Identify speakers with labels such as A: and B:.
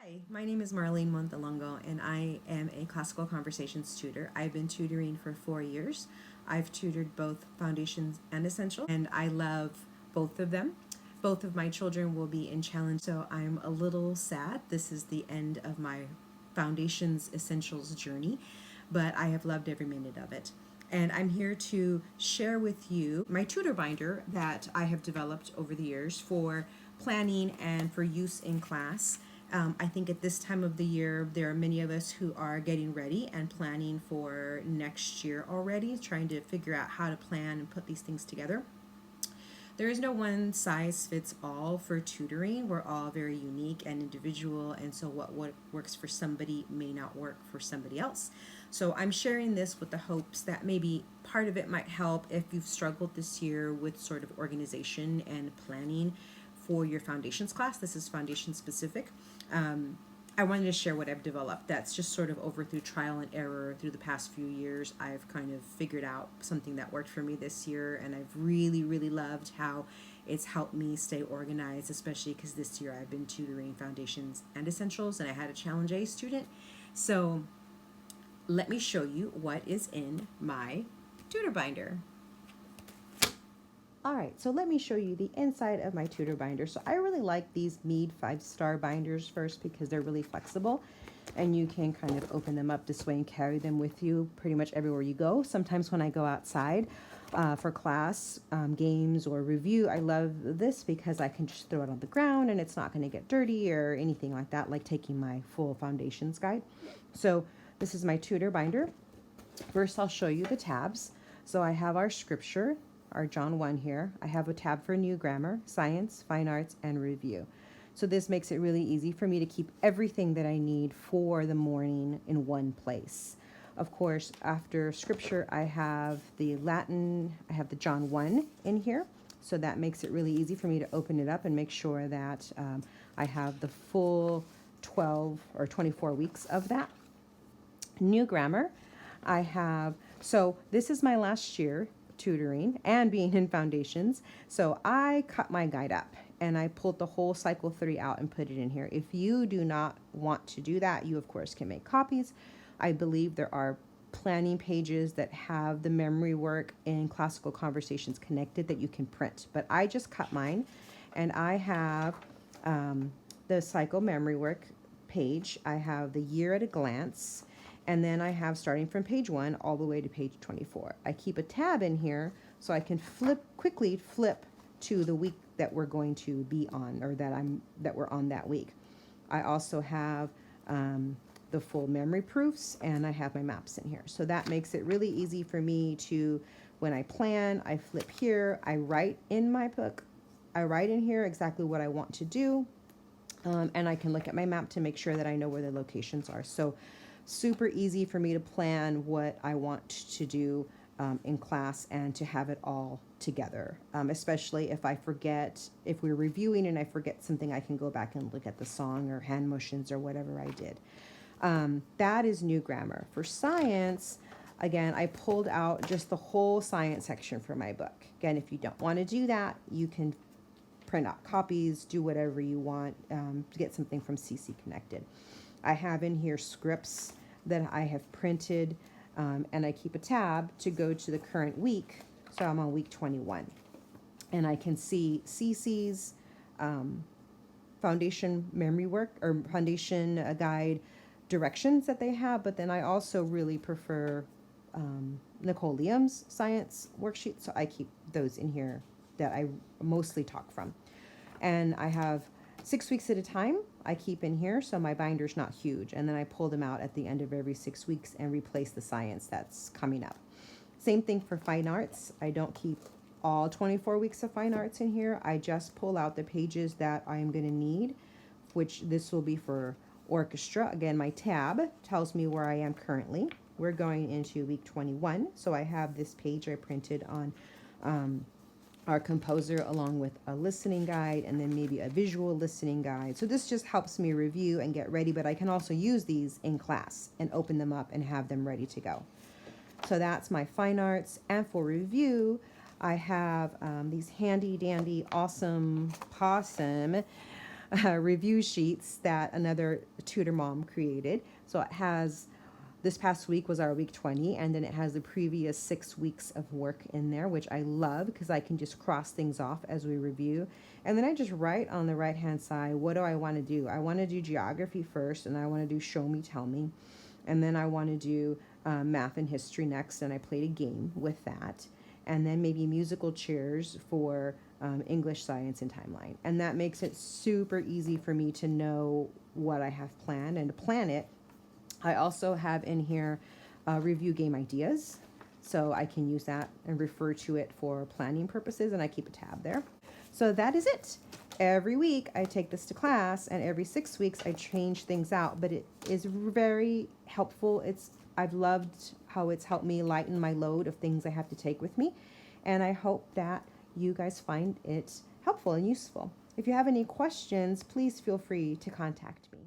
A: Hi, my name is Marlene Montalongo, and I am a classical conversations tutor. I've been tutoring for 4 years. I've tutored both foundations and essentials, and I love both of them. Both of my children will be in challenge, so I'm a little sad. This is the end of my foundations essentials journey, but I have loved every minute of it. And I'm here to share with you my tutor binder that I have developed over the years for planning and for use in class. I think at this time of the year, there are many of us who are getting ready and planning for next year already, trying to figure out how to plan and put these things together. There is no one size fits all for tutoring. We're all very unique and individual, and so what works for somebody may not work for somebody else. So I'm sharing this with the hopes that maybe part of it might help if you've struggled this year with sort of organization and planning for your foundations class. This is foundation specific. I wanted to share what I've developed that's just sort of over through trial and error through the past few years. I've kind of figured out something that worked for me this year, and I've really loved how it's helped me stay organized, especially because this year I've been tutoring foundations and essentials, and I had a Challenge A student. So let me show you what is in my tutor binder. All right, so let me show you the inside of my tutor binder. So I really like these Mead 5-star binders first because they're really flexible and you can kind of open them up this way and carry them with you pretty much everywhere you go. Sometimes when I go outside for class, games, or review, I love this because I can just throw it on the ground and it's not going to get dirty or anything like that, like taking my full foundations guide. So this is my tutor binder. First, I'll show you the tabs. So I have our scripture, our John 1 here. I have a tab for new grammar, science, fine arts, and review. So this makes it really easy for me to keep everything that I need for the morning in one place. Of course, after scripture, I have the Latin, I have the John 1 in here. So that makes it really easy for me to open it up and make sure that I have the full 12 or 24 weeks of that. New grammar, I have, so this is my last year tutoring and being in foundations. So I cut my guide up and I pulled the whole cycle 3 out and put it in here. If you do not want to do that, you of course can make copies. I believe there are planning pages that have the memory work in classical conversations connected that you can print, but I just cut mine and I have the cycle memory work page. I have the year at a glance. And then I have starting from page 1 all the way to page 24. I keep a tab in here so I can quickly flip to the week that we're going to be on, or that we're on that week. I also have the full memory proofs, and I have my maps in here. So that makes it really easy for me to, when I plan, I flip here, I write in my book, I write in here exactly what I want to do, and I can look at my map to make sure that I know where the locations are. So super easy for me to plan what I want to do in class and to have it all together, especially if I forget, if we're reviewing and I forget something, I can go back and look at the song or hand motions or whatever I did. That is new grammar. For science, again, I pulled out just the whole science section for my book. Again, if you don't want to do that, you can print out copies, do whatever you want to get something from CC Connected. I have in here scripts that I have printed, and I keep a tab to go to the current week. So I'm on week 21. And I can see CC's foundation memory work or foundation guide directions that they have, but then I also really prefer Nicole Liam's science worksheet, so I keep those in here that I mostly talk from. And I have 6 weeks at a time I keep in here, so my binder's not huge, and then I pull them out at the end of every 6 weeks and replace the science that's coming up. Same thing for fine arts. I don't keep all 24 weeks of fine arts in here. I just pull out the pages that I'm going to need, which this will be for orchestra. Again, my tab tells me where I am currently. We're going into week 21, so I have this page I printed on our composer along with a listening guide and then maybe a visual listening guide. So this just helps me review and get ready, but I can also use these in class and open them up and have them ready to go. So that's my fine arts. And for review, I have these handy dandy awesome possum review sheets that another tutor mom created. So it has, this past week was our week 20, and then it has the previous 6 weeks of work in there, which I love because I can just cross things off as we review. And then I just write on the right hand side, what do I want to do? I want to do geography first, and I want to do show me, tell me. And then I want to do math and history next, and I played a game with that. And then maybe musical chairs for English, science, and timeline. And that makes it super easy for me to know what I have planned and to plan it. I also have in here review game ideas, so I can use that and refer to it for planning purposes, and I keep a tab there. So that is it. Every week I take this to class, and every 6 weeks I change things out, but it is very helpful. I've loved how it's helped me lighten my load of things I have to take with me, and I hope that you guys find it helpful and useful. If you have any questions, please feel free to contact me.